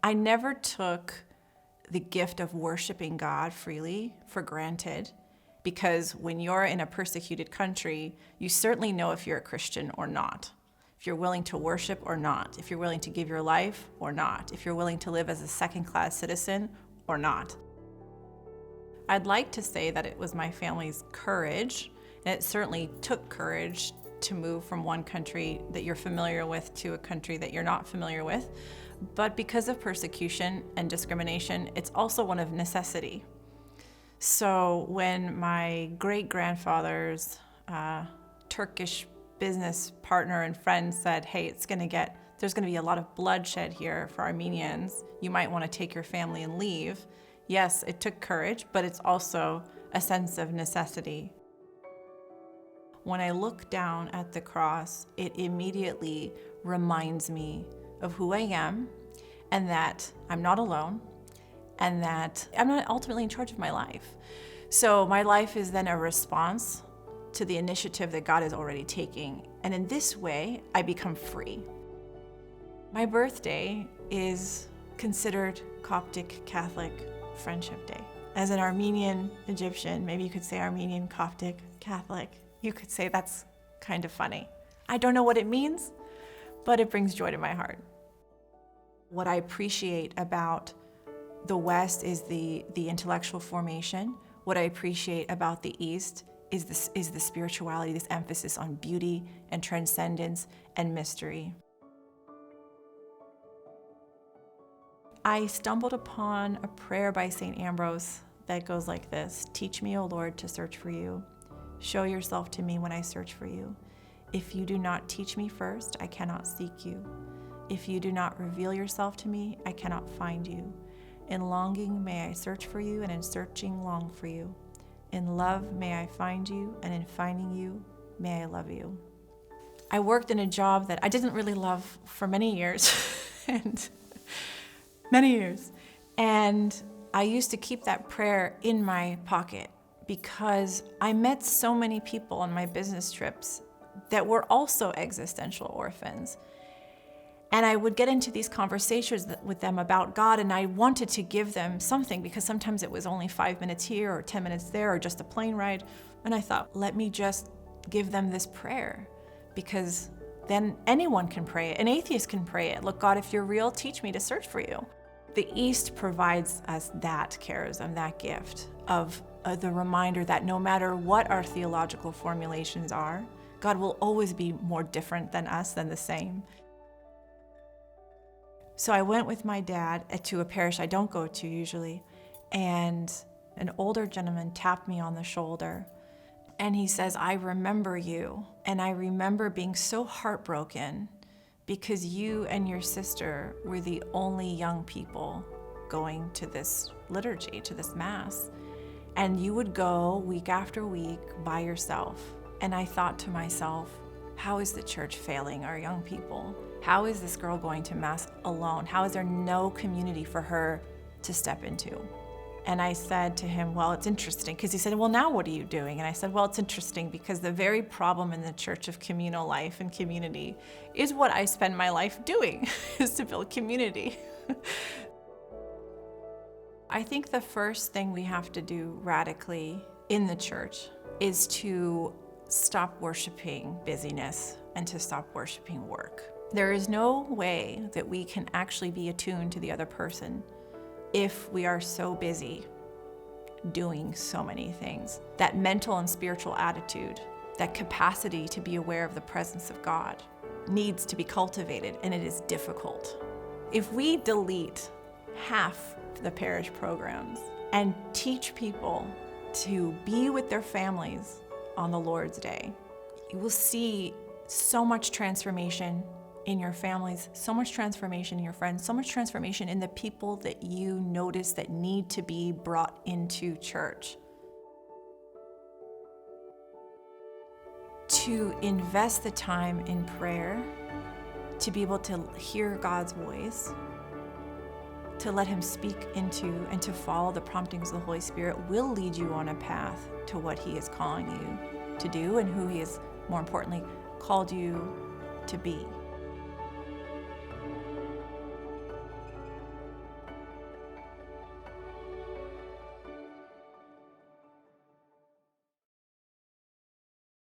I never took the gift of worshiping God freely for granted, because when you're in a persecuted country, you certainly know if you're a Christian or not, if you're willing to worship or not, if you're willing to give your life or not, if you're willing to live as a second-class citizen or not. I'd like to say that it was my family's courage, and it certainly took courage to move from one country that you're familiar with to a country that you're not familiar with. But because of persecution and discrimination, it's also one of necessity. So when my great-grandfather's Turkish business partner and friend said, hey, there's gonna be a lot of bloodshed here for Armenians, you might wanna take your family and leave. Yes, it took courage, but it's also a sense of necessity. When I look down at the cross, it immediately reminds me of who I am, and that I'm not alone, and that I'm not ultimately in charge of my life. So my life is then a response to the initiative that God is already taking. And in this way, I become free. My birthday is considered Coptic Catholic Friendship Day. As an Armenian Egyptian, maybe you could say Armenian Coptic Catholic, you could say that's kind of funny. I don't know what it means, but it brings joy to my heart. What I appreciate about the West is the intellectual formation. What I appreciate about the East is the spirituality, this emphasis on beauty and transcendence and mystery. I stumbled upon a prayer by St. Ambrose that goes like this: teach me, O Lord, to search for you. Show yourself to me when I search for you. If you do not teach me first, I cannot seek you. If you do not reveal yourself to me, I cannot find you. In longing may I search for you, and in searching long for you. In love may I find you, and in finding you may I love you. I worked in a job that I didn't really love for many years, and I used to keep that prayer in my pocket because I met so many people on my business trips that were also existential orphans. And I would get into these conversations with them about God, and I wanted to give them something because sometimes it was only 5 minutes here or 10 minutes there or just a plane ride. And I thought, let me just give them this prayer, because then anyone can pray it. An atheist can pray it. Look, God, if you're real, teach me to search for you. The East provides us that charism, that gift of the reminder that no matter what our theological formulations are, God will always be more different than us, than the same. So I went with my dad to a parish I don't go to usually, and an older gentleman tapped me on the shoulder, and he says, I remember you, and I remember being so heartbroken because you and your sister were the only young people going to this liturgy, to this Mass, and you would go week after week by yourself. And I thought to myself, how is the church failing our young people? How is this girl going to Mass alone? How is there no community for her to step into? And I said to him, well, it's interesting, because he said, well, now what are you doing? And I said, well, it's interesting because the very problem in the church of communal life and community is what I spend my life doing, is to build community. I think the first thing we have to do radically in the church is to stop worshiping busyness and to stop worshiping work. There is no way that we can actually be attuned to the other person if we are so busy doing so many things. That mental and spiritual attitude, that capacity to be aware of the presence of God needs to be cultivated, and it is difficult. If we delete half the parish programs and teach people to be with their families on the Lord's Day, you will see so much transformation in your families, so much transformation in your friends, so much transformation in the people that you notice that need to be brought into church. To invest the time in prayer, to be able to hear God's voice, to let Him speak into and to follow the promptings of the Holy Spirit will lead you on a path to what He is calling you to do and who He has, more importantly, called you to be.